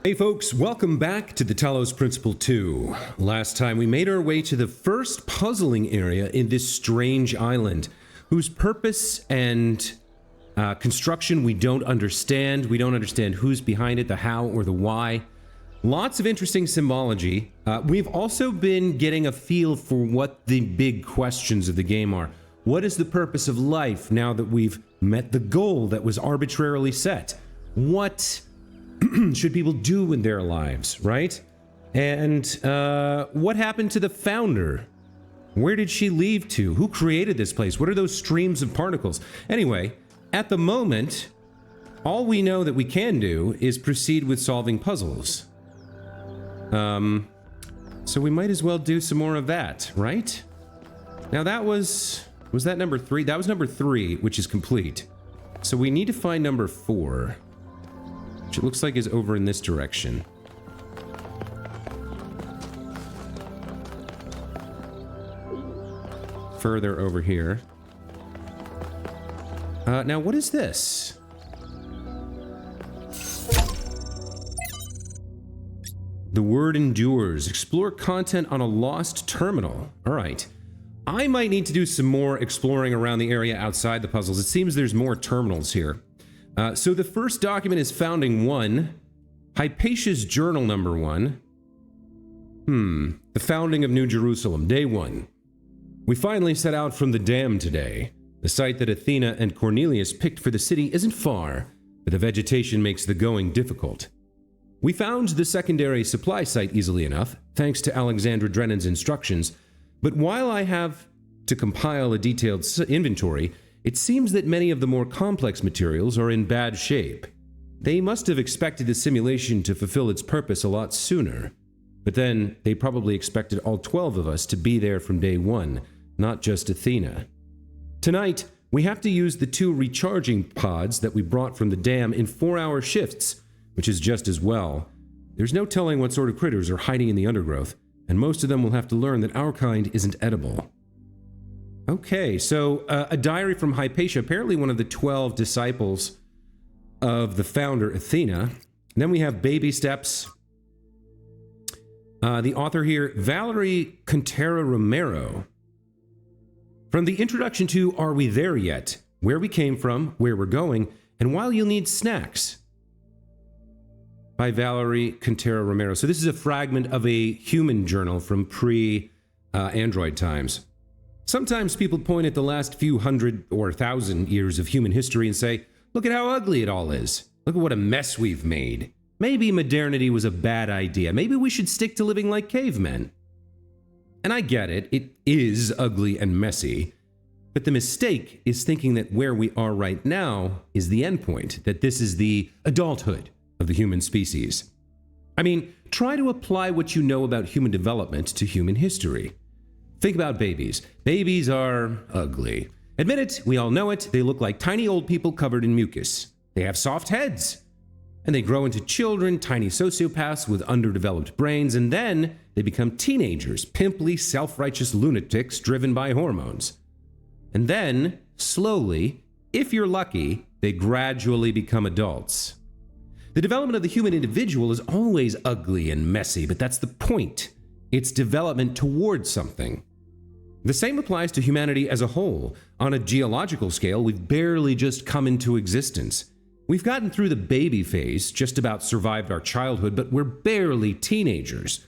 Hey folks, welcome back to the Talos Principle 2. Last time we made our way to the first puzzling area in this strange island, whose purpose and construction we don't understand. We don't understand who's behind it, the how or the why. Lots of interesting symbology. We've also been getting a feel for what the big questions of the game are. What is the purpose of life now that we've met the goal that was arbitrarily set? What should people do in their lives, right? And what happened to the founder? Where did she leave to? Who created this place? What are those streams of particles? Anyway, at the moment, all we know that we can do is proceed with solving puzzles. So we might as well do some more of that, right? Now that was that number 3? That was number 3, which is complete. So we need to find number 4. Which it looks like is over in this direction. Further over here. Now what is this? The word endures. Explore content on a lost terminal. All right. I might need to do some more exploring around the area outside the puzzles. It seems there's more terminals here. So the first document is Founding 1. Hypatia's Journal number 1. The founding of New Jerusalem, day 1. We finally set out from the dam today. The site that Athena and Cornelius picked for the city isn't far, but the vegetation makes the going difficult. We found the secondary supply site easily enough, thanks to Alexandra Drennan's instructions, but while I have to compile a detailed inventory, it seems that many of the more complex materials are in bad shape. They must have expected the simulation to fulfill its purpose a lot sooner. But then, they probably expected all 12 of us to be there from day 1, not just Athena. Tonight, we have to use the 2 recharging pods that we brought from the dam in 4-hour shifts, which is just as well. There's no telling what sort of critters are hiding in the undergrowth, and most of them will have to learn that our kind isn't edible. Okay, so a diary from Hypatia, apparently one of the 12 disciples of the founder, Athena. And then we have baby steps. The author here, Valerie Contera Romero. From the introduction to Are We There Yet? Where we came from, where we're going, and while you'll need snacks. By Valerie Contera Romero. So this is a fragment of a human journal from pre-Android times. Sometimes people point at the last few hundred or 1,000 years of human history and say, look at how ugly it all is. Look at what a mess we've made. Maybe modernity was a bad idea. Maybe we should stick to living like cavemen. And I get it. It is ugly and messy. But the mistake is thinking that where we are right now is the endpoint, that this is the adulthood of the human species. I mean, try to apply what you know about human development to human history. Think about babies. Babies are ugly. Admit it, we all know it. They look like tiny old people covered in mucus. They have soft heads. And they grow into children, tiny sociopaths with underdeveloped brains, and then they become teenagers, pimply, self-righteous lunatics driven by hormones. And then, slowly, if you're lucky, they gradually become adults. The development of the human individual is always ugly and messy, but that's the point. It's development towards something. The same applies to humanity as a whole. On a geological scale, we've barely just come into existence. We've gotten through the baby phase, just about survived our childhood, but we're barely teenagers.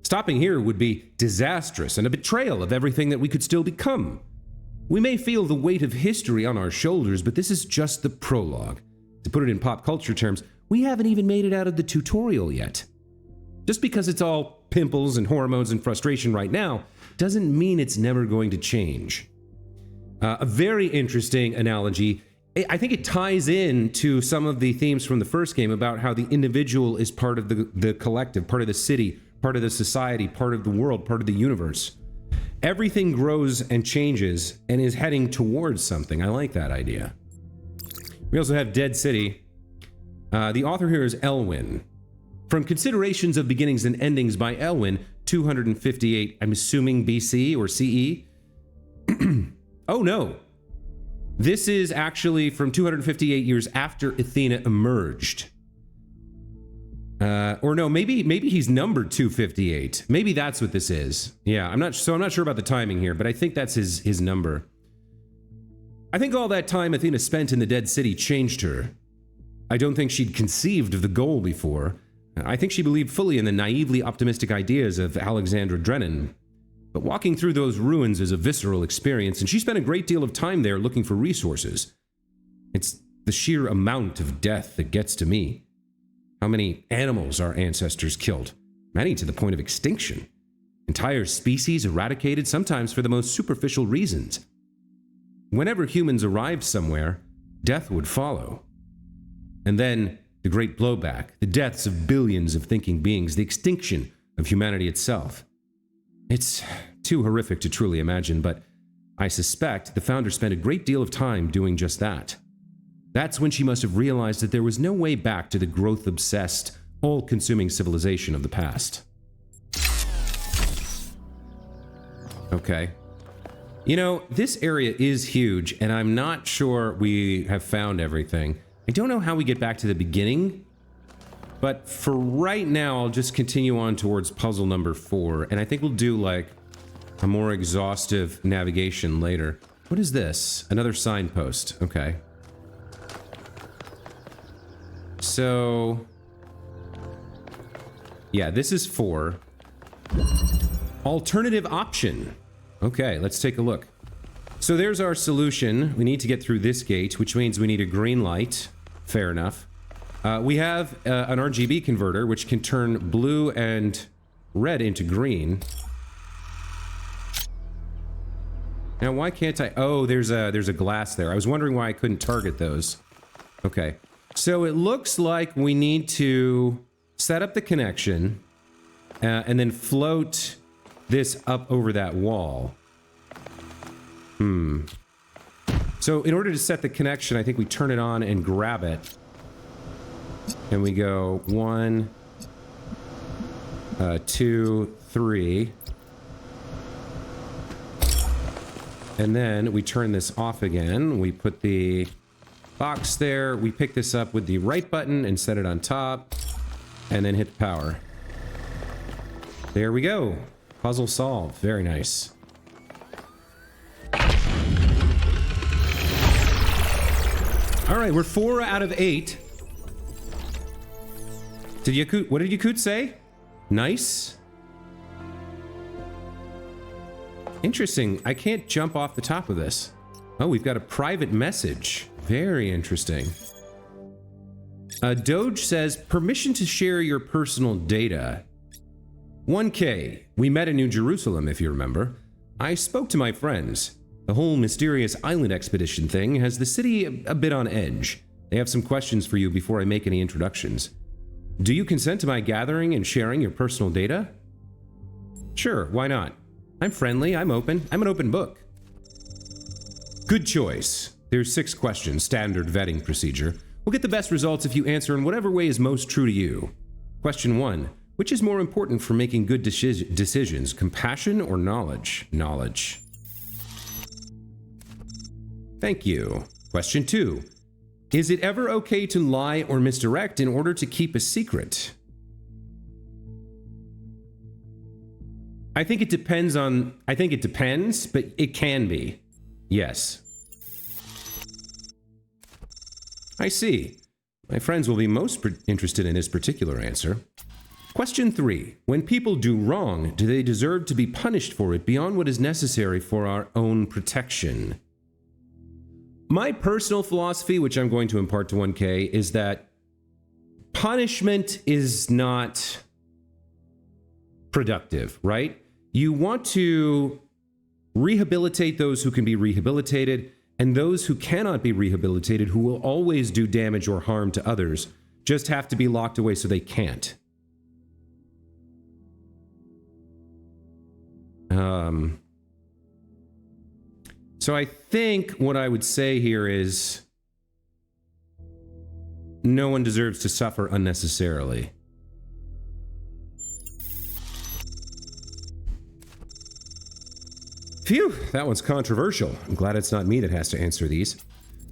Stopping here would be disastrous and a betrayal of everything that we could still become. We may feel the weight of history on our shoulders, but this is just the prologue. To put it in pop culture terms, we haven't even made it out of the tutorial yet. Just because it's all pimples and hormones and frustration right now doesn't mean it's never going to change. A very interesting analogy. I think it ties in to some of the themes from the first game about how the individual is part of the collective, part of the city, part of the society, part of the world, part of the universe. Everything grows and changes and is heading towards something. I like that idea. We also have Dead City. The author here is Elwyn. From Considerations of Beginnings and Endings by Elwyn, 258, I'm assuming BC or CE. Oh no. This is actually from 258 years after Athena emerged. Or no, maybe he's numbered 258. Maybe that's what this is. Yeah, I'm not sure about the timing here, but I think that's his number. I think all that time Athena spent in the Dead City changed her. I don't think she'd conceived of the goal before. I think she believed fully in the naively optimistic ideas of Alexandra Drennan. But walking through those ruins is a visceral experience, and she spent a great deal of time there looking for resources. It's the sheer amount of death that gets to me. How many animals our ancestors killed, many to the point of extinction. Entire species eradicated, sometimes for the most superficial reasons. Whenever humans arrived somewhere, death would follow. And then the great blowback, the deaths of billions of thinking beings, the extinction of humanity itself. It's too horrific to truly imagine, but I suspect the founder spent a great deal of time doing just that. That's when she must have realized that there was no way back to the growth-obsessed, all-consuming civilization of the past. Okay. You know, this area is huge, and I'm not sure we have found everything. I don't know how we get back to the beginning, but for right now, I'll just continue on towards puzzle number 4, and I think we'll do, like, a more exhaustive navigation later. What is this? Another signpost. Okay. So, yeah, this is 4. Alternative option. Okay, let's take a look. So there's our solution. We need to get through this gate, which means we need a green light. Fair enough. We have an RGB converter, which can turn blue and red into green. Now, why can't I? Oh, there's a glass there. I was wondering why I couldn't target those. Okay. So it looks like we need to set up the connection and then float this up over that wall. So in order to set the connection, I think we turn it on and grab it. And we go 1, 2, 3. And then we turn this off again. We put the box there. We pick this up with the right button and set it on top. And then hit the power. There we go. Puzzle solved. Very nice. All right, we're 4 out of 8. What did Yakut say? Nice. Interesting. I can't jump off the top of this. Oh, we've got a private message. Very interesting. Doge says, permission to share your personal data. 1K. We met in New Jerusalem, if you remember. I spoke to my friends. The whole mysterious island expedition thing has the city a bit on edge. They have some questions for you before I make any introductions. Do you consent to my gathering and sharing your personal data? Sure, why not? I'm friendly, I'm open, I'm an open book. Good choice. There's 6 questions, standard vetting procedure. We'll get the best results if you answer in whatever way is most true to you. Question 1. Which is more important for making good decisions, compassion or knowledge? Knowledge. Thank you. Question 2. Is it ever okay to lie or misdirect in order to keep a secret? I think it depends, but it can be. Yes. I see. My friends will be most interested in this particular answer. Question 3. When people do wrong, do they deserve to be punished for it beyond what is necessary for our own protection? My personal philosophy, which I'm going to impart to 1K, is that punishment is not productive, right? You want to rehabilitate those who can be rehabilitated, and those who cannot be rehabilitated, who will always do damage or harm to others, just have to be locked away so they can't. So I think what I would say here is no one deserves to suffer unnecessarily. Phew, that one's controversial. I'm glad it's not me that has to answer these.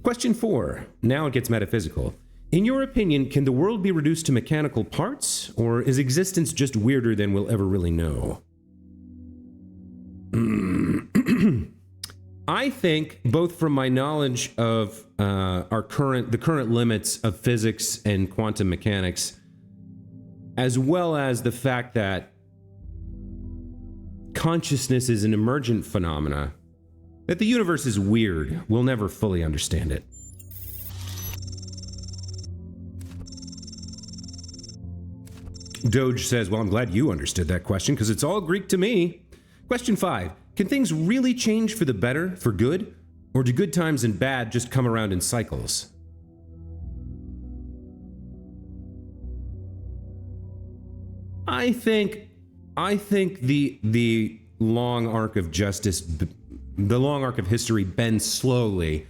Question 4. Now it gets metaphysical. In your opinion, can the world be reduced to mechanical parts, or is existence just weirder than we'll ever really know? I think, both from my knowledge of the current limits of physics and quantum mechanics, as well as the fact that consciousness is an emergent phenomena, that the universe is weird. We'll never fully understand it. Doge says, well, I'm glad you understood that question, because it's all Greek to me. Question 5. Can things really change for the better, for good? Or do good times and bad just come around in cycles? I think the long arc of justice, the long arc of history bends slowly,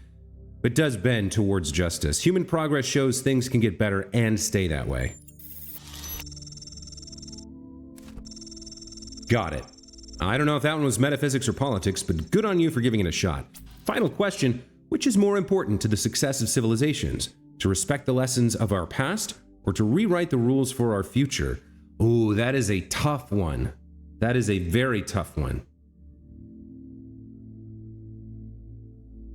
but does bend towards justice. Human progress shows things can get better and stay that way. Got it. I don't know if that one was metaphysics or politics, but good on you for giving it a shot. Final question, which is more important to the success of civilizations? To respect the lessons of our past, or to rewrite the rules for our future? Ooh, that is a tough one. That is a very tough one.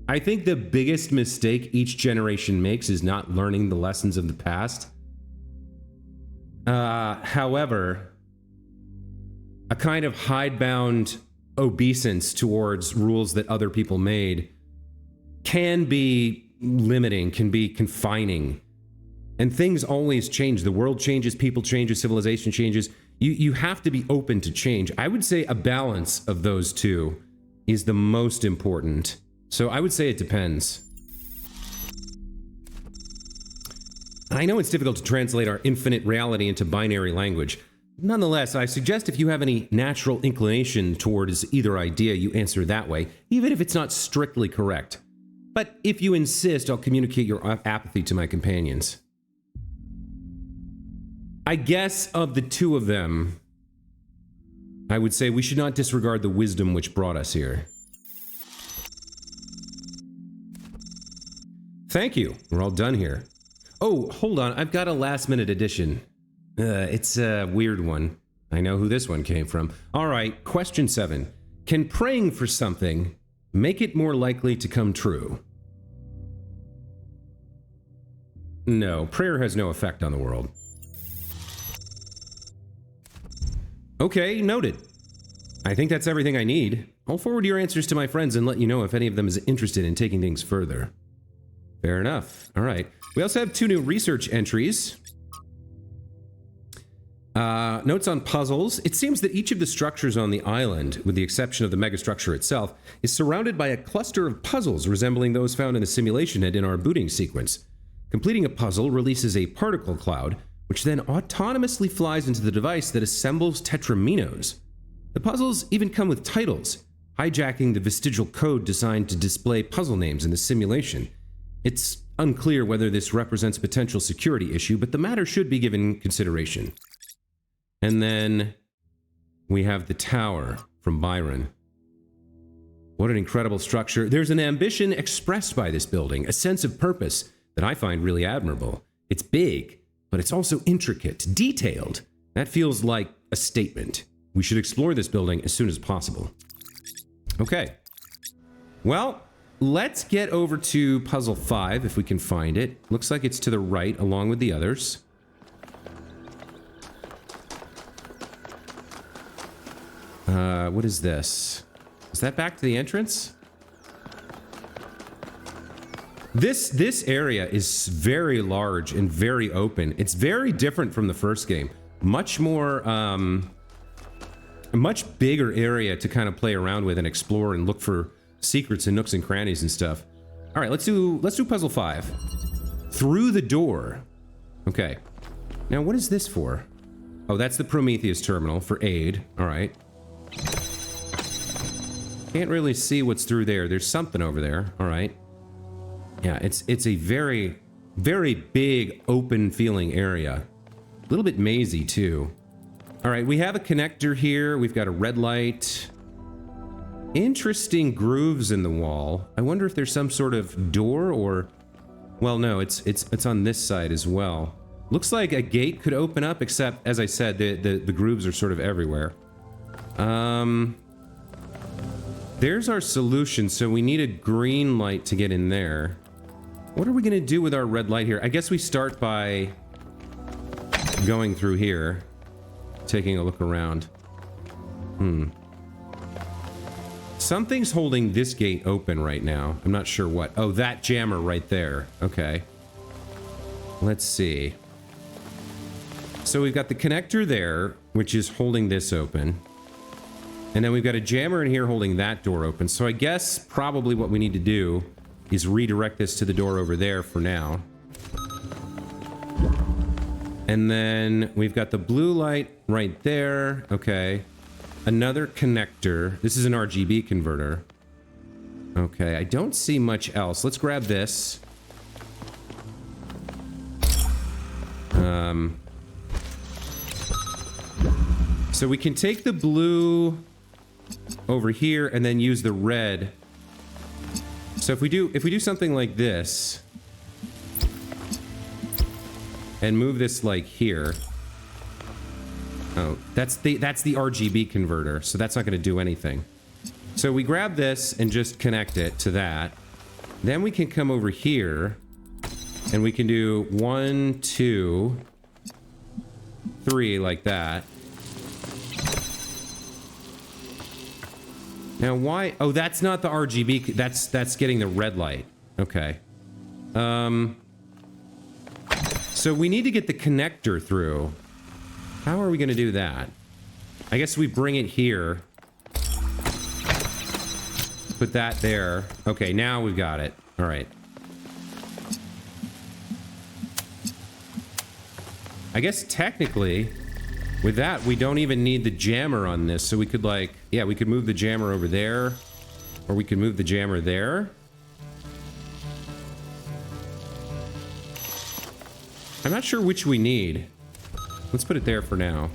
I think the biggest mistake each generation makes is not learning the lessons of the past. However, a kind of hidebound obeisance towards rules that other people made can be limiting, can be confining. And things always change. The world changes, people change, civilization changes. You have to be open to change. I would say a balance of those two is the most important. So I would say it depends. I know it's difficult to translate our infinite reality into binary language. Nonetheless, I suggest if you have any natural inclination towards either idea, you answer that way, even if it's not strictly correct. But if you insist, I'll communicate your apathy to my companions. I guess of the two of them, I would say we should not disregard the wisdom which brought us here. Thank you. We're all done here. Oh, hold on. I've got a last-minute addition. It's a weird one. I know who this one came from. All right, question 7. Can praying for something make it more likely to come true? No, prayer has no effect on the world. Okay, noted. I think that's everything I need. I'll forward your answers to my friends and let you know if any of them is interested in taking things further. Fair enough. All right. We also have 2 new research entries. Notes on puzzles. It seems that each of the structures on the island, with the exception of the megastructure itself, is surrounded by a cluster of puzzles resembling those found in the simulation head in our booting sequence. Completing a puzzle releases a particle cloud, which then autonomously flies into the device that assembles tetraminos. The puzzles even come with titles, hijacking the vestigial code designed to display puzzle names in the simulation. It's unclear whether this represents a potential security issue, but the matter should be given consideration. And then we have the tower from Byron. What an incredible structure. There's an ambition expressed by this building, a sense of purpose that I find really admirable. It's big, but it's also intricate, detailed. That feels like a statement. We should explore this building as soon as possible. Okay. Well, let's get over to puzzle 5 if we can find it. Looks like it's to the right along with the others. What is this? Is that back to the entrance? This area is very large and very open. It's very different from the first game. Much more, a much bigger area to kind of play around with and explore and look for secrets and nooks and crannies and stuff. All right, let's do puzzle 5. Through the door. Okay. Now, what is this for? Oh, that's the Promethius terminal for aid. All right. Can't really see what's through there. There's something over there. All right. Yeah, it's a very, very big, open feeling area. A little bit mazy too. All right, we have a connector here. We've got a red light. Interesting grooves in the wall. I wonder if there's some sort of door or Well, no, it's on this side as well. Looks like a gate could open up, except, as I said, the grooves are sort of everywhere. There's our solution, so we need a green light to get in there. What are we gonna do with our red light here? I guess we start by going through here, taking a look around. Something's holding this gate open right now. I'm not sure what. Oh, that jammer right there. Okay. Let's see. So we've got the connector there, which is holding this open. And then we've got a jammer in here holding that door open. So I guess probably what we need to do is redirect this to the door over there for now. And then we've got the blue light right there. Okay. Another connector. This is an RGB converter. Okay, I don't see much else. Let's grab this. So we can take the blue over here and then use the red. So if we do something like this and move this like here. Oh, that's the RGB converter, so that's not going to do anything. So we grab this and just connect it to that. Then we can come over here and we can do 1, 2, 3 like that. Now why? Oh, that's not the RGB. That's getting the red light. Okay. So we need to get the connector through. How are we going to do that? I guess we bring it here. Put that there. Okay, now we've got it. All right. I guess technically, with that, we don't even need the jammer on this. So we could like, yeah, we could move the jammer over there. Or we could move the jammer there. I'm not sure which we need. Let's put it there for now.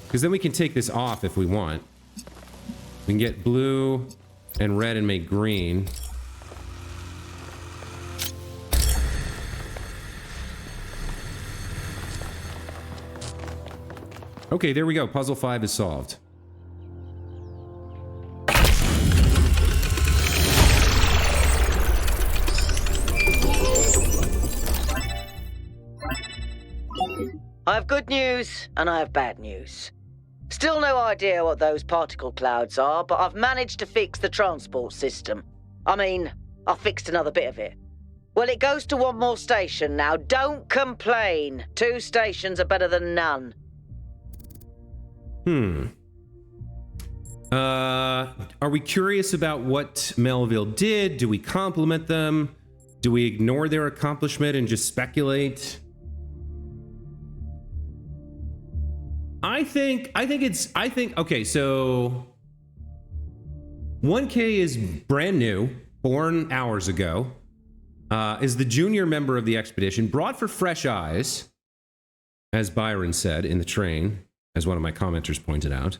Because then we can take this off if we want. We can get blue and red and make green. Okay, there we go. Puzzle 5 is solved. I have good news, and I have bad news. Still no idea what those particle clouds are, but I've managed to fix the transport system. I mean, I fixed another bit of it. Well, it goes to one more station now. Don't complain. 2 stations are better than none. Are we curious about what Melville did? Do we compliment them? Do we ignore their accomplishment and just speculate? I think, okay, so 1K is brand new, born hours ago, is the junior member of the expedition, brought for fresh eyes, as Byron said in the train, as one of my commenters pointed out.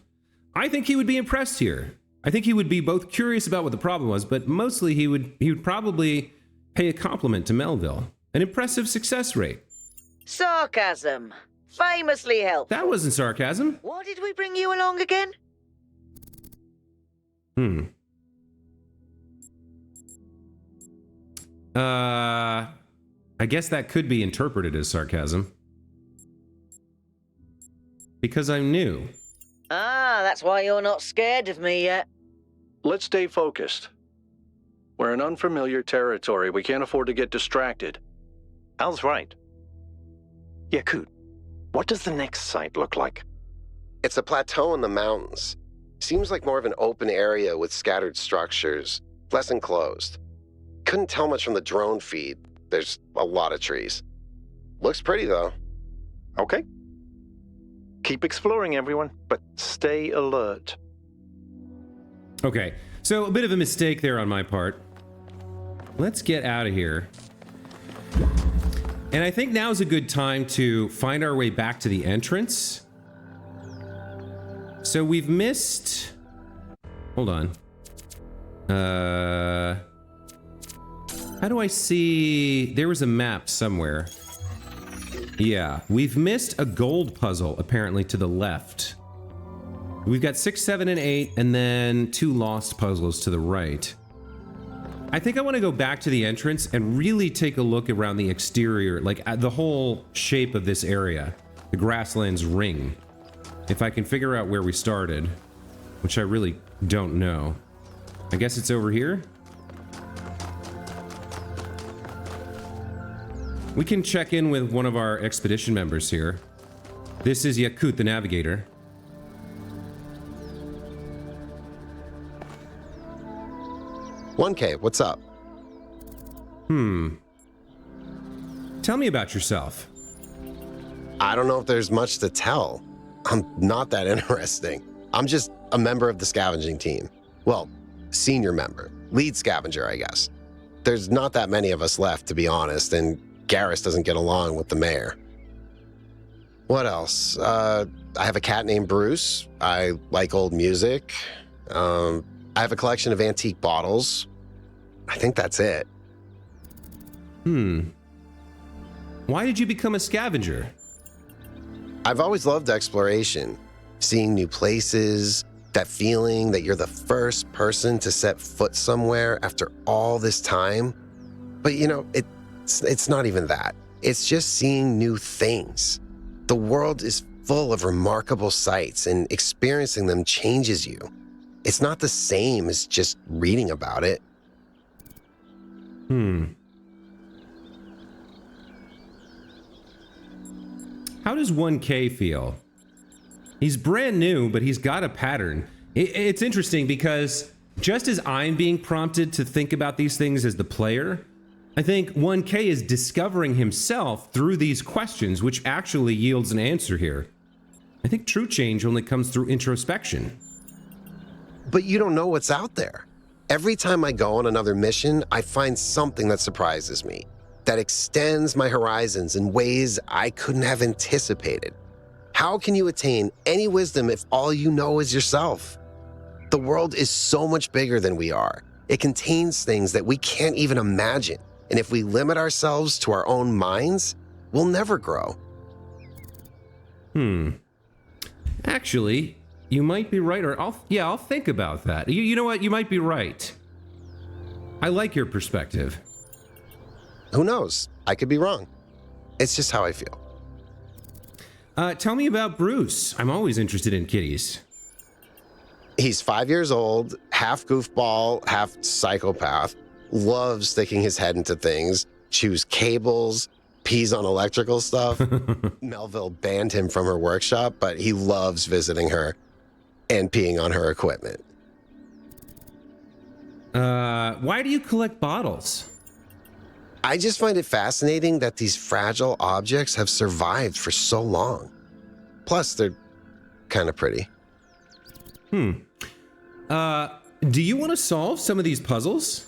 I think he would be impressed here. I think he would be both curious about what the problem was, but mostly he would probably pay a compliment to Melville. An impressive success rate. Sarcasm. Famously helpful. That wasn't sarcasm. Why did we bring you along again? I guess that could be interpreted as sarcasm. Because I'm new. Ah, that's why you're not scared of me yet. Let's stay focused. We're in unfamiliar territory. We can't afford to get distracted. Al's right. Yakut, what does the next site look like? It's a plateau in the mountains. Seems like more of an open area with scattered structures, less enclosed. Couldn't tell much from the drone feed. There's a lot of trees. Looks pretty, though. Okay. Keep exploring, everyone, but stay alert. Okay, so a bit of a mistake there on my part. Let's get out of here. And I think now's a good time to find our way back to the entrance. So we've missed... Hold on. How do I see... There was a map somewhere. Yeah, we've missed a gold puzzle, apparently, to the left. We've got 6, 7, and 8, and then 2 lost puzzles to the right. I think I want to go back to the entrance and really take a look around the exterior, like the whole shape of this area. The Grasslands Ring. If I can figure out where we started, which I really don't know. I guess it's over here? We can check in with one of our expedition members here. This is Yakut, the navigator. "1K, what's up?" Tell me about yourself. "I don't know if there's much to tell. I'm not that interesting. I'm just a member of the scavenging team. Well, senior member. Lead scavenger, I guess. There's not that many of us left, to be honest, and Garrus doesn't get along with the mayor. What else? I have a cat named Bruce. I like old music. I have a collection of antique bottles. I think that's it." Why did you become a scavenger? "I've always loved exploration, seeing new places, that feeling that you're the first person to set foot somewhere after all this time. But you know, it's not even that. It's just seeing new things. The world is full of remarkable sights, and experiencing them changes you. It's not the same as just reading about it." How does 1K feel? He's brand new, but he's got a pattern. It's interesting because just as I'm being prompted to think about these things as the player, I think 1K is discovering himself through these questions, which actually yields an answer here. I think true change only comes through introspection. But you don't know what's out there. Every time I go on another mission, I find something that surprises me, that extends my horizons in ways I couldn't have anticipated. How can you attain any wisdom if all you know is yourself? The world is so much bigger than we are. It contains things that we can't even imagine. And if we limit ourselves to our own minds, we'll never grow. Actually, you might be right, or I'll think about that. You know what? You might be right. I like your perspective. Who knows? I could be wrong. It's just how I feel. Tell me about Bruce. I'm always interested in kitties. He's 5 years old, half goofball, half psychopath, loves sticking his head into things, chews cables, pees on electrical stuff. Melville banned him from her workshop, but he loves visiting her and peeing on her equipment. Why do you collect bottles? I just find it fascinating that these fragile objects have survived for so long. Plus, they're kind of pretty. Do you want to solve some of these puzzles?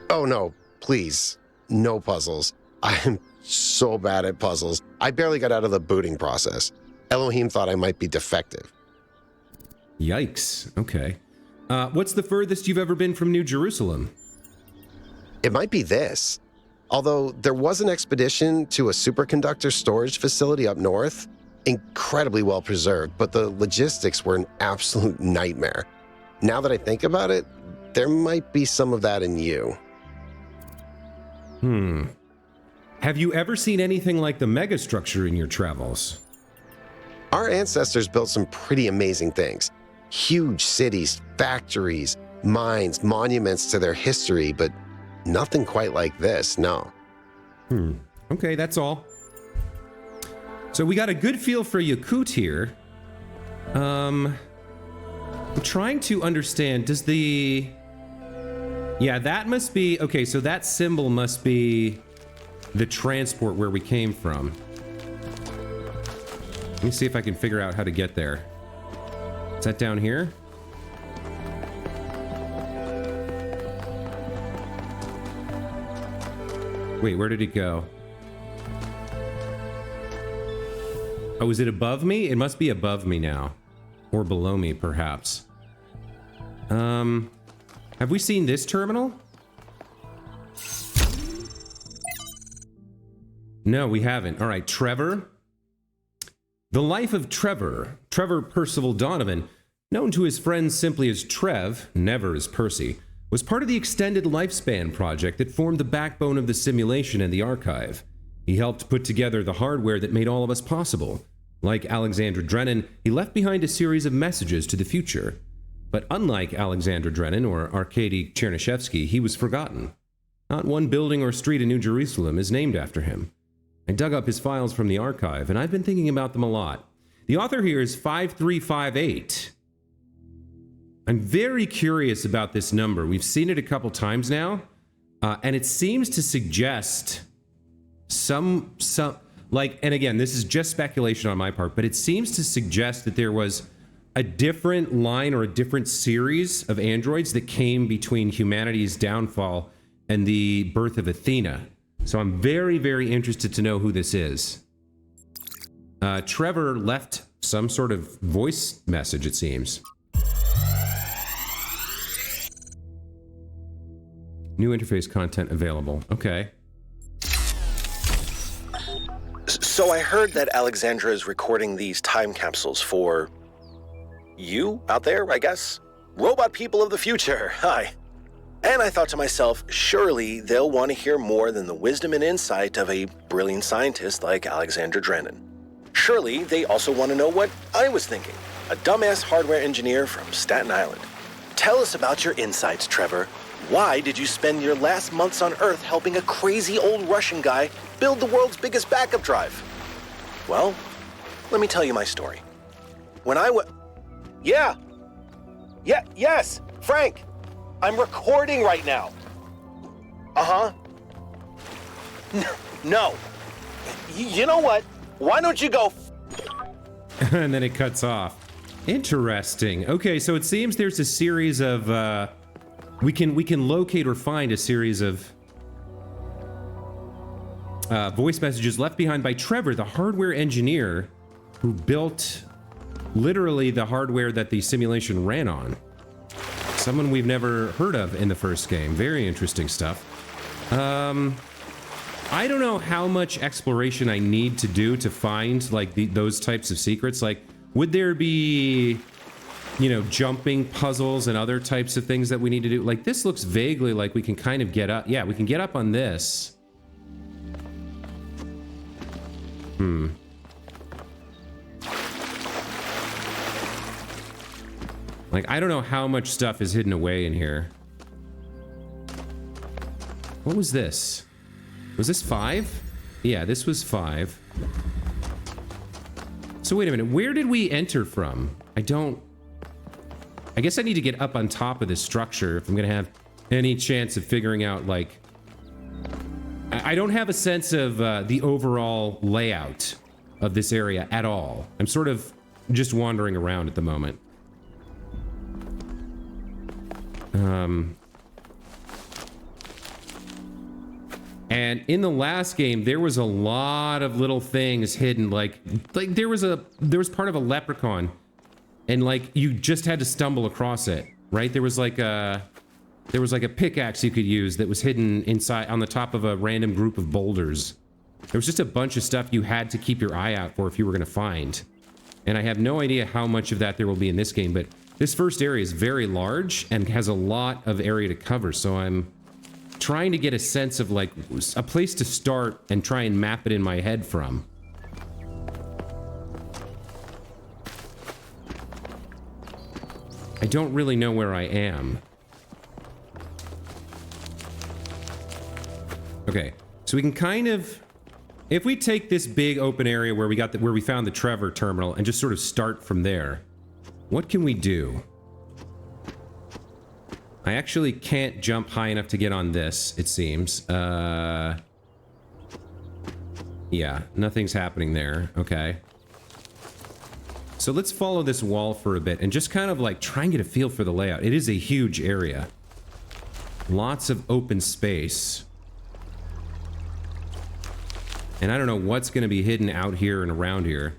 Oh no, please. No puzzles. I am so bad at puzzles. I barely got out of the booting process. Elohim thought I might be defective. Yikes. Okay. What's the furthest you've ever been from New Jerusalem? It might be this. Although there was an expedition to a superconductor storage facility up north, incredibly well preserved, but the logistics were an absolute nightmare. Now that I think about it, there might be some of that in you. Have you ever seen anything like the megastructure in your travels? Our ancestors built some pretty amazing things. Huge cities, factories, mines, monuments to their history, but nothing quite like this, no. Okay, that's all. So we got a good feel for Yakut here. I'm trying to understand, does the... Yeah, that must be... Okay, so that symbol must be the transport where we came from. Let me see if I can figure out how to get there. Is that down here? Wait, where did it go? Oh, is it above me? It must be above me now. Or below me, perhaps. Have we seen this terminal? No, we haven't. All right, Trevor. The life of Trevor Percival Donovan, known to his friends simply as Trev, never as Percy, was part of the Extended Lifespan project that formed the backbone of the simulation and the archive. He helped put together the hardware that made all of us possible. Like Alexander Drennan, he left behind a series of messages to the future. But unlike Alexander Drennan or Arkady Chernyshevsky, he was forgotten. Not one building or street in New Jerusalem is named after him. I dug up his files from the archive, and I've been thinking about them a lot. The author here is 5358. I'm very curious about this number. We've seen it a couple times now, and it seems to suggest some like, and again, this is just speculation on my part, but it seems to suggest that there was a different line or a different series of androids that came between humanity's downfall and the birth of Athena. So I'm very, very interested to know who this is. Trevor left some sort of voice message, it seems. New interface content available. Okay. So I heard that Alexandra is recording these time capsules for you out there, I guess? Robot people of the future, hi. And I thought to myself, surely they'll want to hear more than the wisdom and insight of a brilliant scientist like Alexander Drennan. Surely they also want to know what I was thinking, a dumbass hardware engineer from Staten Island. Tell us about your insights, Trevor. Why did you spend your last months on Earth helping a crazy old Russian guy build the world's biggest backup drive? Well, let me tell you my story. When I was... Yes, Frank! I'm recording right now. Uh-huh. No. You know what? Why don't you go... And then it cuts off. Interesting. Okay, so it seems there's a series of... We can locate or find a series of voice messages left behind by Trevor, the hardware engineer who built literally the hardware that the simulation ran on. Someone we've never heard of in the first game. Very interesting stuff. I don't know how much exploration I need to do to find like those types of secrets. Like, would there be, you know, jumping puzzles and other types of things that we need to do? Like, this looks vaguely like we can kind of get up. Yeah, we can get up on this. Like, I don't know how much stuff is hidden away in here. What was this? Was this 5? Yeah, this was 5. So wait a minute, where did we enter from? I guess I need to get up on top of this structure if I'm gonna have any chance of figuring out, like... I don't have a sense of the overall layout of this area at all. I'm sort of just wandering around at the moment. And in the last game, there was a lot of little things hidden, like there was part of a leprechaun, and like you just had to stumble across it, right? There was like a pickaxe you could use that was hidden inside on the top of a random group of boulders. There was just a bunch of stuff you had to keep your eye out for if you were going to find. And I have no idea how much of that there will be in this game, but this first area is very large and has a lot of area to cover, so I'm trying to get a sense of like a place to start and try and map it in my head from. I don't really know where I am. Okay, so we can kind of, if we take this big open area where we found the Trevor terminal and just sort of start from there, what can we do? I actually can't jump high enough to get on this, it seems. Yeah, nothing's happening there. Okay. So let's follow this wall for a bit and just kind of like try and get a feel for the layout. It is a huge area. Lots of open space. And I don't know what's going to be hidden out here and around here.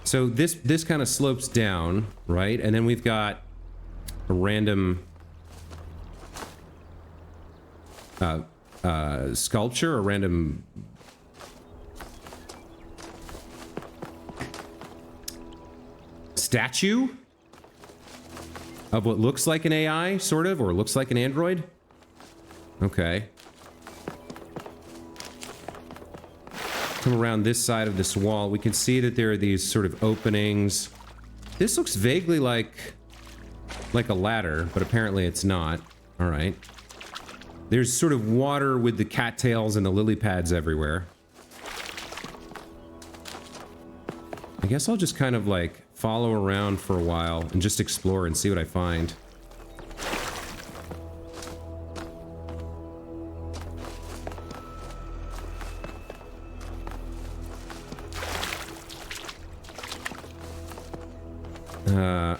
So this kind of slopes down, right? And then we've got a random sculpture, a random statue of what looks like an AI, sort of, or looks like an android. Okay. Come around this side of this wall. We can see that there are these sort of openings. This looks vaguely like a ladder, but apparently it's not. All right. There's sort of water with the cattails and the lily pads everywhere. I guess I'll just kind of like follow around for a while and just explore and see what I find.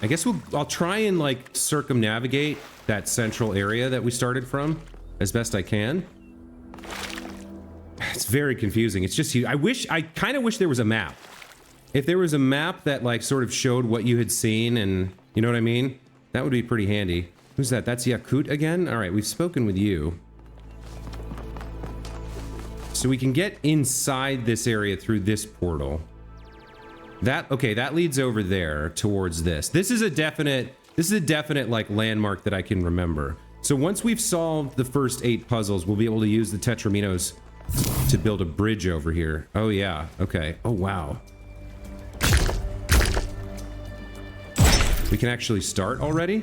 I guess I'll try and like circumnavigate that central area that we started from as best I can. It's very confusing. It's just, I kind of wish there was a map. If there was a map that like sort of showed what you had seen and, you know what I mean? That would be pretty handy. Who's that? That's Yakut again? All right, we've spoken with you. So we can get inside this area through this portal. Okay, that leads over there towards this. This is a definite like landmark that I can remember. So once we've solved the first 8 puzzles, we'll be able to use the Tetraminos to build a bridge over here. Oh yeah, okay. Oh wow. We can actually start already?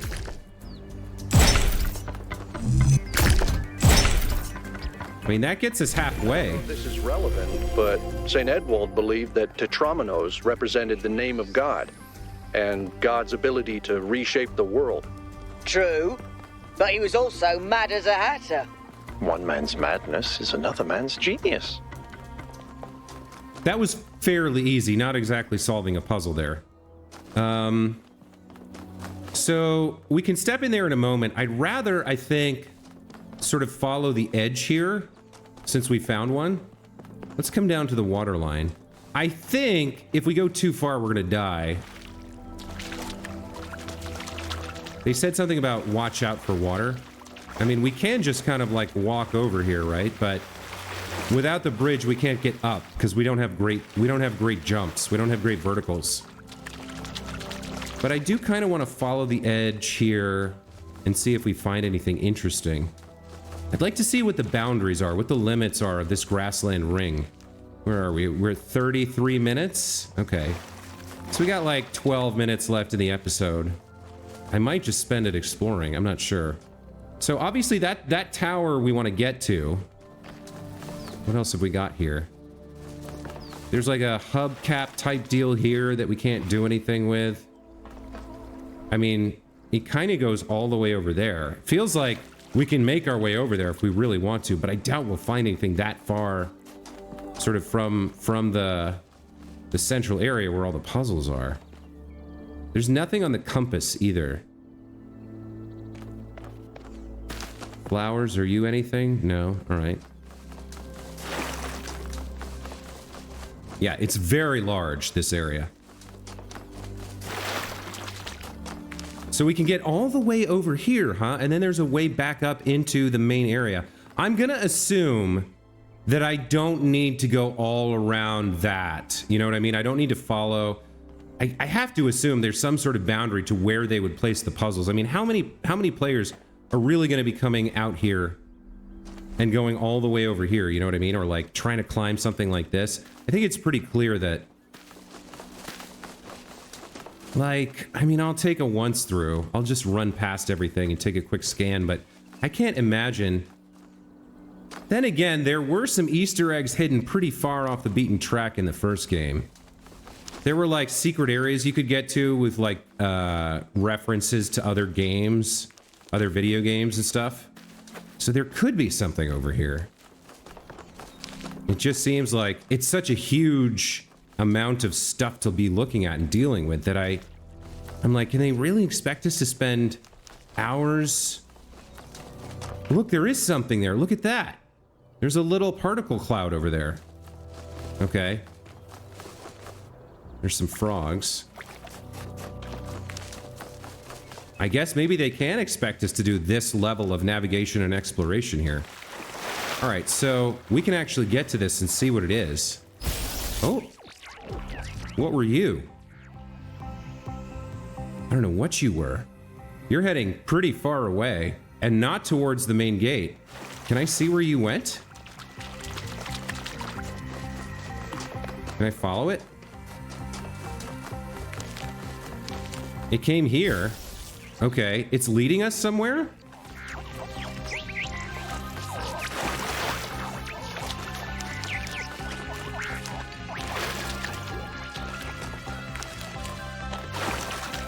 I mean, that gets us halfway. This is relevant, but St. Edwald believed that Tetramenos represented the name of God and God's ability to reshape the world. True, but he was also mad as a hatter. One man's madness is another man's genius. That was fairly easy, not exactly solving a puzzle there. So we can step in there in a moment. I'd rather, I think, sort of follow the edge here, since we found one. Let's come down to the water line. I think if we go too far, we're gonna die. They said something about watch out for water. I mean, we can just kind of like walk over here, right? But without the bridge, we can't get up because we don't have great jumps. We don't have great verticals. But I do kind of want to follow the edge here and see if we find anything interesting. I'd like to see what the boundaries are, what the limits are of this Grassland Ring. Where are we? We're at 33 minutes? Okay. So we got like 12 minutes left in the episode. I might just spend it exploring, I'm not sure. So obviously that tower we want to get to. What else have we got here? There's like a hubcap type deal here that we can't do anything with. I mean, it kind of goes all the way over there. It feels like we can make our way over there if we really want to, but I doubt we'll find anything that far sort of from the central area where all the puzzles are. There's nothing on the compass either. Flowers, are you anything? No? All right. Yeah, it's very large, this area. So we can get all the way over here, huh? And then there's a way back up into the main area. I'm gonna assume that I don't need to go all around that. You know what I mean? I don't need to follow. I have to assume there's some sort of boundary to where they would place the puzzles. I mean, how many players are really gonna be coming out here and going all the way over here, you know what I mean? Or like trying to climb something like this. I think it's pretty clear that, like, I mean, I'll take a once through. I'll just run past everything and take a quick scan, but I can't imagine. Then again, there were some Easter eggs hidden pretty far off the beaten track in the first game. There were like secret areas you could get to with like references to other games, other video games and stuff. So there could be something over here. It just seems like it's such a huge amount of stuff to be looking at and dealing with that I'm like, can they really expect us to spend hours? Look, there is something there. Look at that. There's a little particle cloud over there. Okay. There's some frogs. I guess maybe they can expect us to do this level of navigation and exploration here. All right, so we can actually get to this and see what it is. Oh, what were you? I don't know what you were. You're heading pretty far away and not towards the main gate. Can I see where you went? Can I follow it? It came here. Okay, it's leading us somewhere?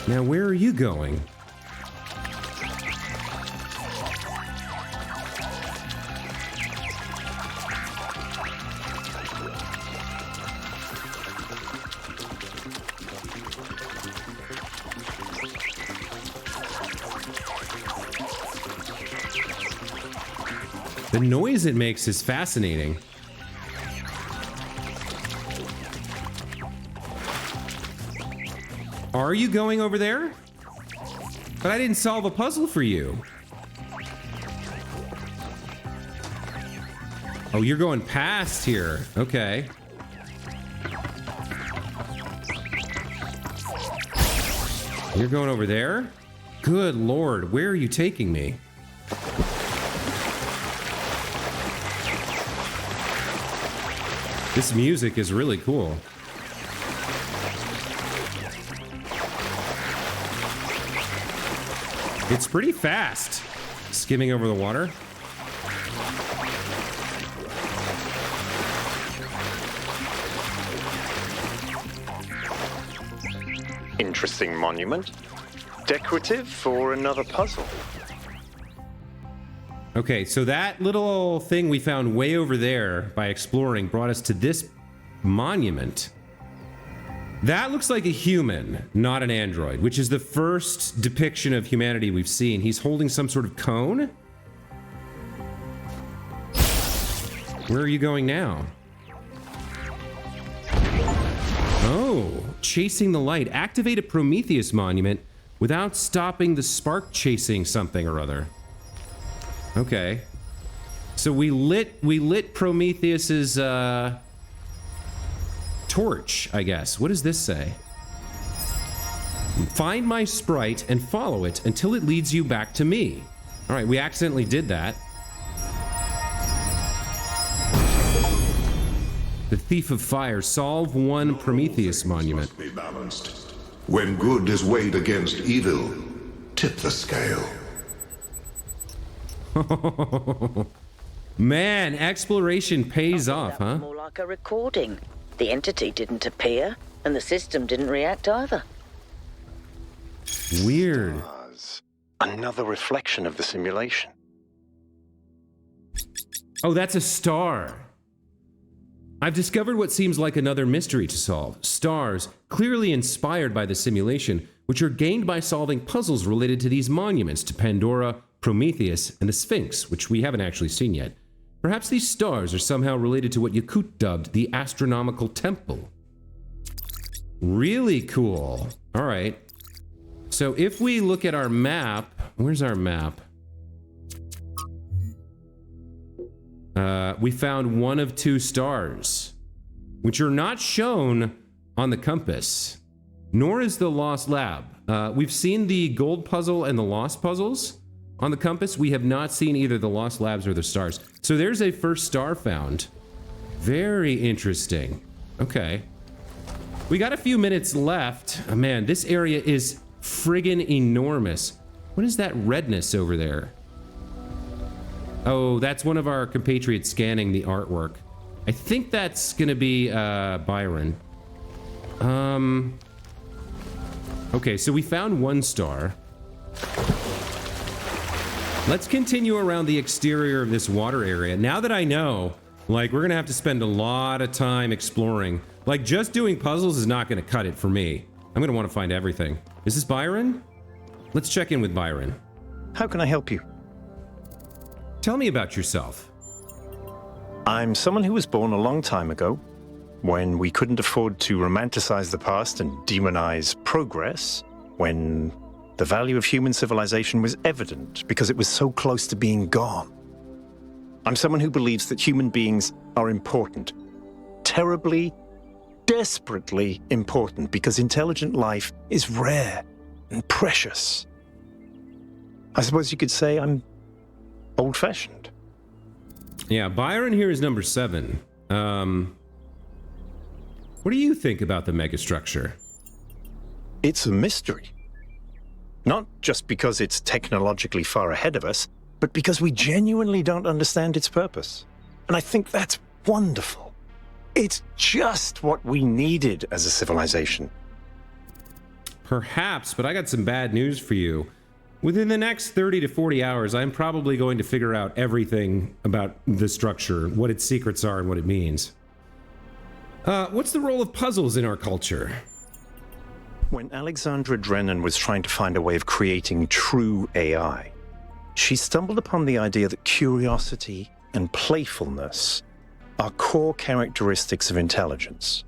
Now, where are you going? The noise it makes is fascinating. Are you going over there? But I didn't solve a puzzle for you. Oh, you're going past here. Okay. You're going over there? Good Lord, where are you taking me? This music is really cool. It's pretty fast, skimming over the water. Interesting monument. Decorative for another puzzle. Okay, so that little thing we found way over there by exploring brought us to this monument. That looks like a human, not an android, which is the first depiction of humanity we've seen. He's holding some sort of cone. Where are you going now? Oh, chasing the light. Activate a Promethius monument without stopping the spark chasing something or other. Okay. So we lit Prometheus's torch, I guess. What does this say? Find my sprite and follow it until it leads you back to me. All right, we accidentally did that. The Thief of Fire. Solve one Prometheus monument. Must be balanced. When good is weighed against evil, tip the scale. Man, exploration pays off, huh? More like a recording. The entity didn't appear, and the system didn't react either. Weird. Another reflection of the simulation. Oh, that's a star. I've discovered what seems like another mystery to solve. Stars, clearly inspired by the simulation, which are gained by solving puzzles related to these monuments to Pandora, Prometheus, and the Sphinx, which we haven't actually seen yet. Perhaps these stars are somehow related to what Yakut dubbed the Astronomical Temple. Really cool. All right. So if we look at our map, where's our map? We found one of two stars, which are not shown on the compass, nor is the Lost Lab. We've seen the gold puzzle and the lost puzzles on the compass. We have not seen either the Lost Labs or the stars. So there's a first star found. Very interesting. Okay. We got a few minutes left. Oh, man, this area is friggin' enormous. What is that redness over there? Oh, that's one of our compatriots scanning the artwork. I think that's gonna be Byron. Okay, so we found one star. Let's continue around the exterior of this water area. Now that I know, like, we're gonna have to spend a lot of time exploring. Like, just doing puzzles is not gonna cut it for me. I'm gonna want to find everything. Is this Byron? Let's check in with Byron. How can I help you? Tell me about yourself. I'm someone who was born a long time ago, when we couldn't afford to romanticize the past and demonize progress, when the value of human civilization was evident because it was so close to being gone. I'm someone who believes that human beings are important. Terribly, desperately important, because intelligent life is rare and precious. I suppose you could say I'm old-fashioned. Yeah, Byron here is number 7. What do you think about the megastructure? It's a mystery. Not just because it's technologically far ahead of us, but because we genuinely don't understand its purpose. And I think that's wonderful. It's just what we needed as a civilization. Perhaps, but I got some bad news for you. Within the next 30 to 40 hours, I'm probably going to figure out everything about the structure, what its secrets are, and what it means. What's the role of puzzles in our culture? When Alexandra Drennan was trying to find a way of creating true AI, she stumbled upon the idea that curiosity and playfulness are core characteristics of intelligence.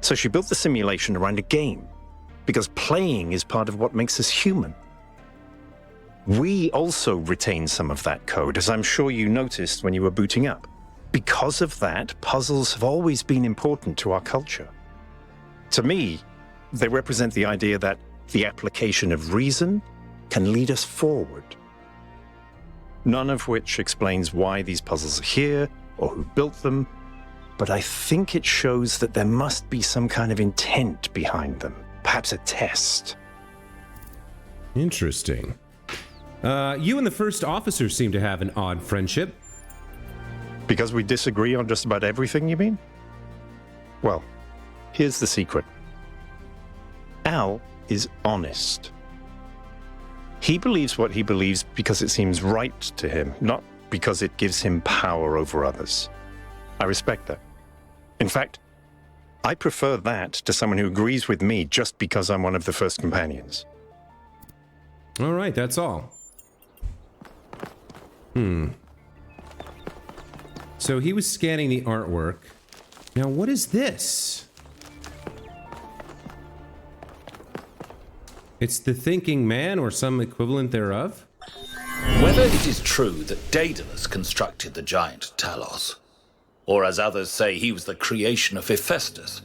So she built the simulation around a game, because playing is part of what makes us human. We also retain some of that code, as I'm sure you noticed when you were booting up. Because of that, puzzles have always been important to our culture. To me, they represent the idea that the application of reason can lead us forward. None of which explains why these puzzles are here or who built them, but I think it shows that there must be some kind of intent behind them, perhaps a test. Interesting. You and the first officer seem to have an odd friendship. Because we disagree on just about everything, you mean? Well, here's the secret. Al is honest. He believes what he believes because it seems right to him, not because it gives him power over others. I respect that. In fact, I prefer that to someone who agrees with me just because I'm one of the first companions. All right, that's all. So he was scanning the artwork. Now, what is this? It's the thinking man or some equivalent thereof? Whether it is true that Daedalus constructed the giant Talos, or as others say he was the creation of Hephaestus,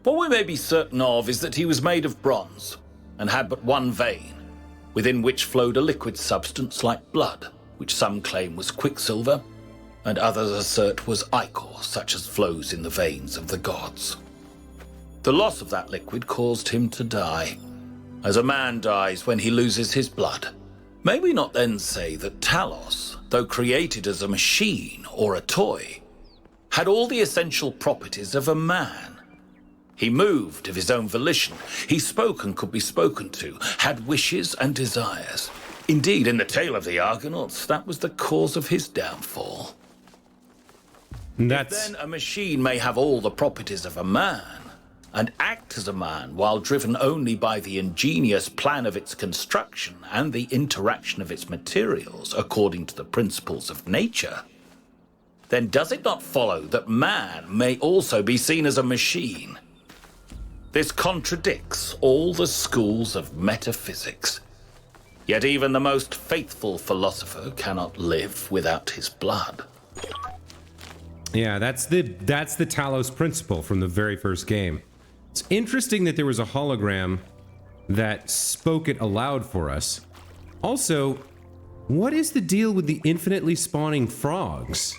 what we may be certain of is that he was made of bronze and had but one vein, within which flowed a liquid substance like blood, which some claim was quicksilver, and others assert was ichor, such as flows in the veins of the gods. The loss of that liquid caused him to die, as a man dies when he loses his blood. May we not then say that Talos, though created as a machine or a toy, had all the essential properties of a man? He moved of his own volition, he spoke and could be spoken to, had wishes and desires. Indeed, in the tale of the Argonauts, that was the cause of his downfall. Then a machine may have all the properties of a man, and act as a man while driven only by the ingenious plan of its construction and the interaction of its materials according to the principles of nature, then does it not follow that man may also be seen as a machine? This contradicts all the schools of metaphysics. Yet even the most faithful philosopher cannot live without his blood. Yeah, that's the Talos principle from the very first game. It's interesting that there was a hologram that spoke it aloud for us. Also, what is the deal with the infinitely spawning frogs?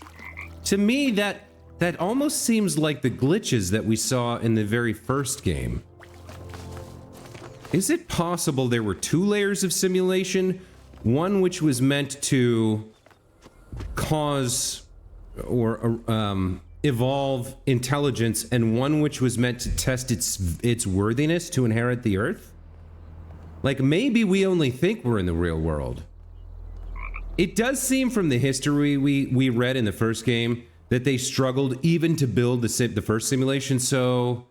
To me, that almost seems like the glitches that we saw in the very first game. Is it possible there were 2 layers of simulation? One which was meant to cause or evolve intelligence, and one which was meant to test its worthiness to inherit the Earth? Like, maybe we only think we're in the real world. It does seem from the history we read in the first game that they struggled even to build the first simulation, so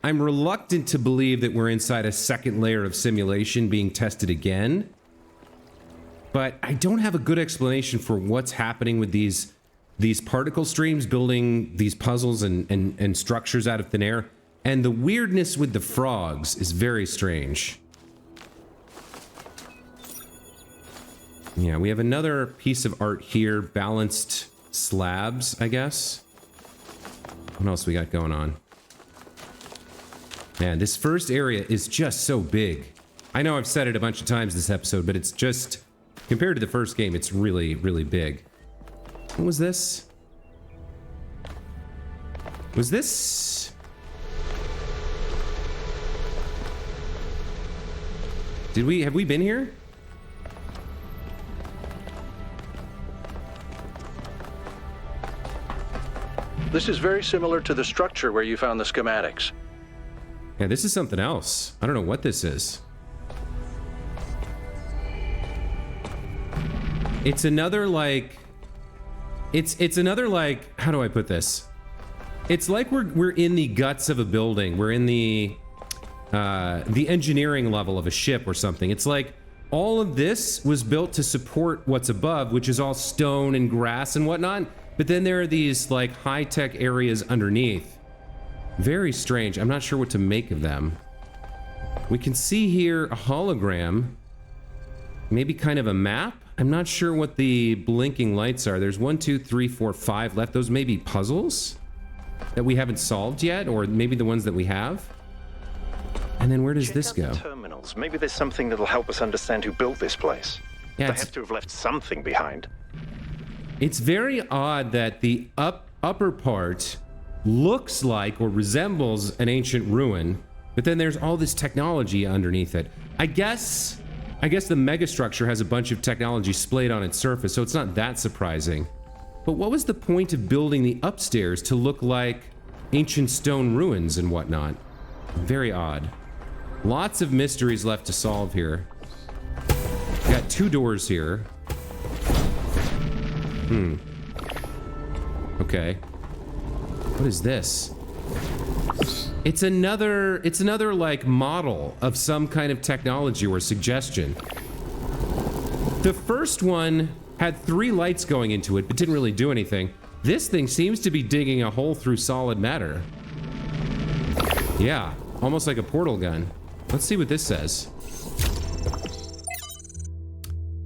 I'm reluctant to believe that we're inside a second layer of simulation being tested again. But I don't have a good explanation for what's happening with these particle streams building these puzzles and structures out of thin air. And the weirdness with the frogs is very strange. Yeah, we have another piece of art here. Balanced slabs, I guess. What else we got going on? Man, this first area is just so big. I know I've said it a bunch of times this episode, but it's just... Compared to the first game, it's really, really big. What was this? Was this... Have we been here? This is very similar to the structure where you found the schematics. Yeah, this is something else. I don't know what this is. It's another like... It's another like... How do I put this? It's like we're in the guts of a building. We're in the engineering level of a ship or something. It's like all of this was built to support what's above, which is all stone and grass and whatnot. But then there are these like high-tech areas underneath. Very strange. I'm not sure what to make of them. We can see here a hologram. Maybe kind of a map? I'm not sure what the blinking lights are. There's 1, 2, 3, 4, 5 left. Those may be puzzles that we haven't solved yet, or maybe the ones that we have. And then where does this go? Terminals. Maybe there's something that'll help us understand who built this place. Yeah, they have to have left something behind. It's very odd that the upper part looks like or resembles an ancient ruin, but then there's all this technology underneath it. I guess the megastructure has a bunch of technology splayed on its surface, so it's not that surprising. But what was the point of building the upstairs to look like ancient stone ruins and whatnot? Very odd. Lots of mysteries left to solve here. Got 2 doors here. Okay. What is this? It's another like model of some kind of technology or suggestion. The first one had 3 lights going into it, but didn't really do anything. This thing seems to be digging a hole through solid matter. Yeah, almost like a portal gun. Let's see what this says.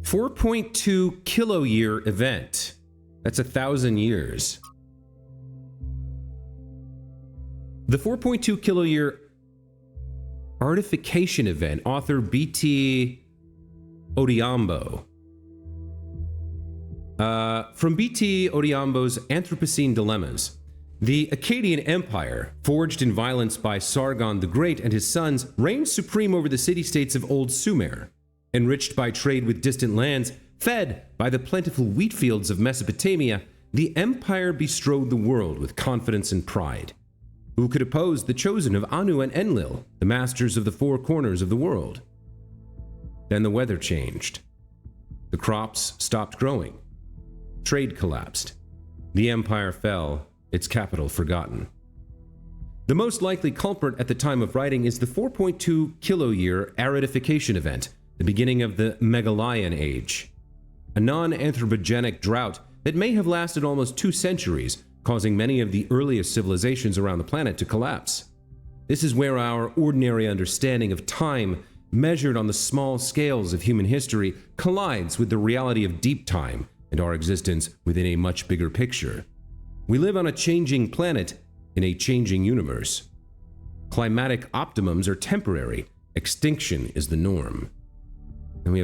4.2 kiloyear event. That's 1,000 years. The 4.2 kiloyear artification event, author B.T. Odhiambo. From B.T. Odhiambo's Anthropocene Dilemmas. The Akkadian Empire, forged in violence by Sargon the Great and his sons, reigned supreme over the city-states of Old Sumer. Enriched by trade with distant lands, fed by the plentiful wheat fields of Mesopotamia, the empire bestrode the world with confidence and pride. Who could oppose the chosen of Anu and Enlil, the masters of the 4 corners of the world? Then the weather changed. The crops stopped growing. Trade collapsed. The empire fell, its capital forgotten. The most likely culprit at the time of writing is the 4.2 kiloyear aridification event, the beginning of the Megalayan Age. A non-anthropogenic drought that may have lasted almost 2 centuries, causing many of the earliest civilizations around the planet to collapse. This is where our ordinary understanding of time, measured on the small scales of human history, collides with the reality of deep time and our existence within a much bigger picture. We live on a changing planet in a changing universe. Climatic optimums are temporary. Extinction is the norm. And we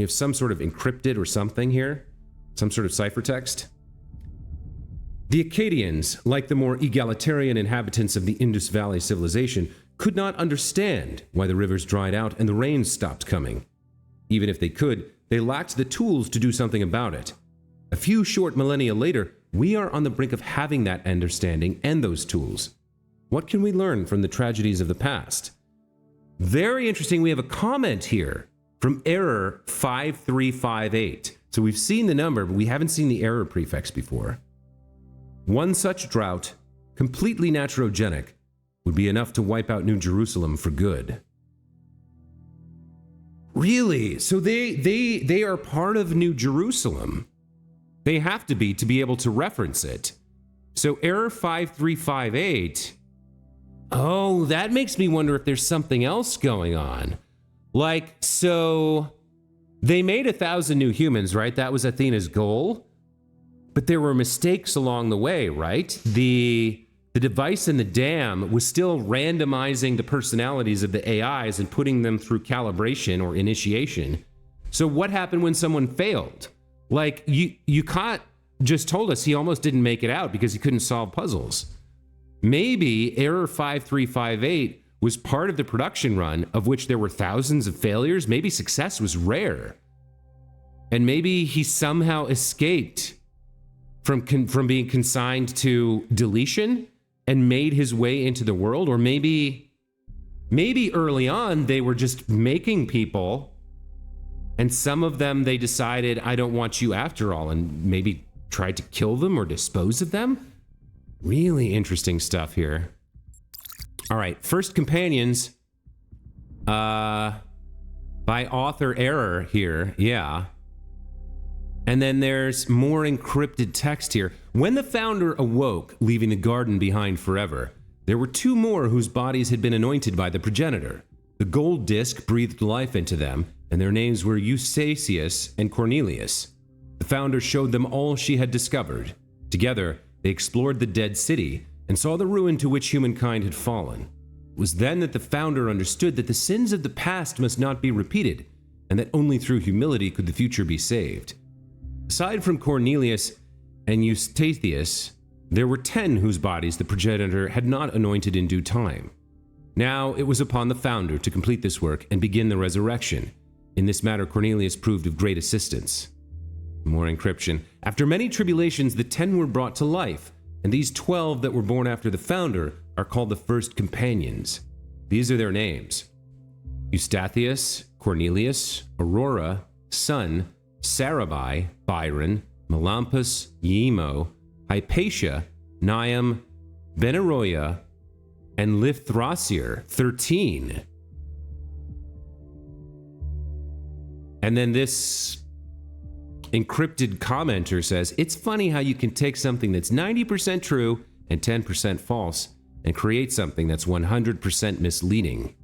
have some sort of encrypted or something here. Some sort of ciphertext. The Akkadians, like the more egalitarian inhabitants of the Indus Valley civilization, could not understand why the rivers dried out and the rains stopped coming. Even if they could, they lacked the tools to do something about it. A few short millennia later, we are on the brink of having that understanding and those tools. What can we learn from the tragedies of the past? Very interesting. We have a comment here from error 5358. So we've seen the number, but we haven't seen the error prefix before. One such drought, completely naturogenic, would be enough to wipe out New Jerusalem for good. Really? So they are part of New Jerusalem. They have to be able to reference it. So error 5358. Oh, that makes me wonder if there's something else going on. Like, so They made 1,000 new humans, right? That was Athena's goal. But there were mistakes along the way, right? The device in the dam was still randomizing the personalities of the AIs and putting them through calibration or initiation. So what happened when someone failed? Like, you can't just told us he almost didn't make it out because he couldn't solve puzzles. Maybe error 5358 was part of the production run of which there were thousands of failures. Maybe success was rare. And maybe he somehow escaped from being consigned to deletion and made his way into the world. Or maybe early on they were just making people, and some of them they decided, I don't want you after all, and maybe tried to kill them or dispose of them. Really interesting stuff here. All right, First Companions by author error here. Yeah. And then there's more encrypted text here. When the founder awoke, leaving the garden behind forever, there were two more whose bodies had been anointed by the progenitor. The gold disc breathed life into them, and their names were Eustachius and Cornelius. The founder showed them all she had discovered. Together, they explored the dead city and saw the ruin to which humankind had fallen. It was then that the founder understood that the sins of the past must not be repeated, and that only through humility could the future be saved. Aside from Cornelius and Eustathius, there were 10 whose bodies the progenitor had not anointed in due time. Now it was upon the founder to complete this work and begin the resurrection. In this matter, Cornelius proved of great assistance. More encryption. After many tribulations, the 10 were brought to life, and these 12 that were born after the founder are called the First Companions. These are their names: Eustathius, Cornelius, Aurora, Sun, Sarabai, Byron, Melampus, Yemo, Hypatia, Niam, Benaroya, and Lithrasir, 13. And then this encrypted commenter says, it's funny how you can take something that's 90% true and 10% false and create something that's 100% misleading.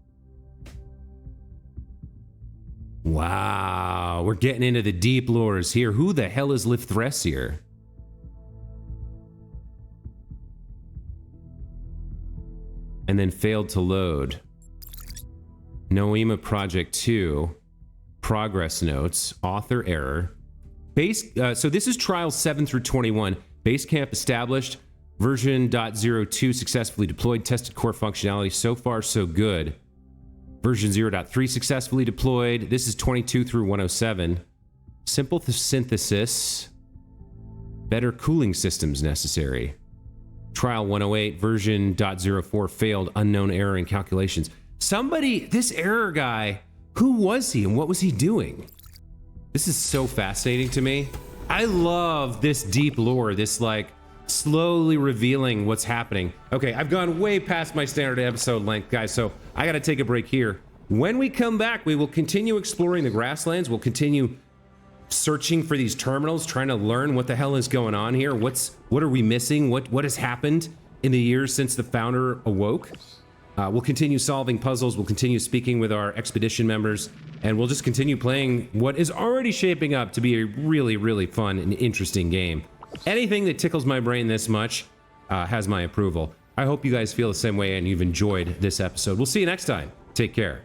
Wow, we're getting into the deep lores here. Who the hell is Lithrasir? And then failed to load. Noema Project 2. Progress notes. Author error. So this is trials 7 through 21. Basecamp established. Version .02 successfully deployed. Tested core functionality. So far, so good. Version 0.3 successfully deployed. This is 22 through 107. Simple synthesis. Better cooling systems necessary. Trial 108. Version .04 failed. Unknown error in calculations. This error guy, who was he and what was he doing? This is so fascinating to me. I love this deep lore, this like slowly revealing what's happening. Okay, I've gone way past my standard episode length, guys, so I gotta take a break here. When we come back, we will continue exploring the Grasslands. We'll continue searching for these terminals, trying to learn what the hell is going on here. What are we missing? What has happened in the years since the founder awoke? We'll continue solving puzzles. We'll continue speaking with our expedition members, and we'll just continue playing what is already shaping up to be a really, really fun and interesting game. Anything that tickles my brain this much has my approval. I hope you guys feel the same way and you've enjoyed this episode. We'll see you next time. Take care.